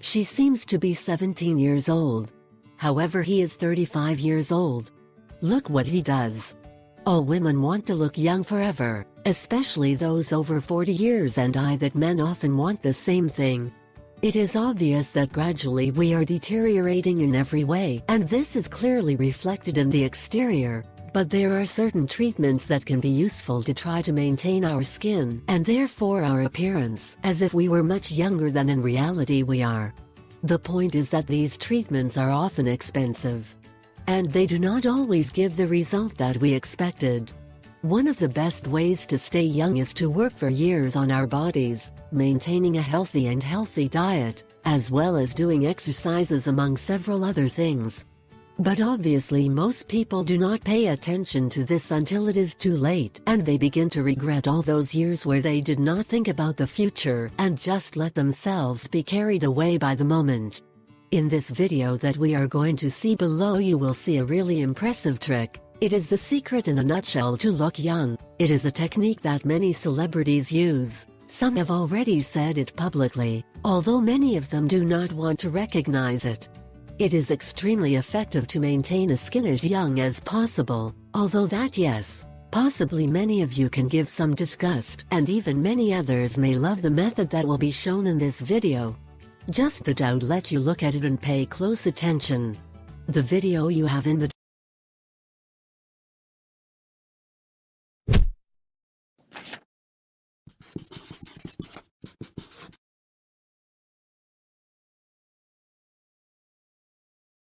She seems to be 17 years old. However, he is 35 years old. Look what he does. All women want to look young forever, especially those over 40 years, and that men often want the same thing. It is obvious that gradually we are deteriorating in every way, and this is clearly reflected in the exterior. But there are certain treatments that can be useful to try to maintain our skin, and therefore our appearance, as if we were much younger than in reality we are. The point is that these treatments are often expensive, and they do not always give the result that we expected. One of the best ways to stay young is to work for years on our bodies, maintaining a healthy diet, as well as doing exercises among several other things. But obviously most people do not pay attention to this until it is too late, and they begin to regret all those years where they did not think about the future and just let themselves be carried away by the moment. In this video that we are going to see below, you will see a really impressive trick. It is the secret in a nutshell to look young. It is a technique that many celebrities use. Some have already said it publicly, although many of them do not want to recognize it. It is extremely effective to maintain a skin as young as possible, although that, yes, possibly many of you can give some disgust, and even many others may love the method that will be shown in this video. Just thought I'd let you look at it and pay close attention. The video you have in the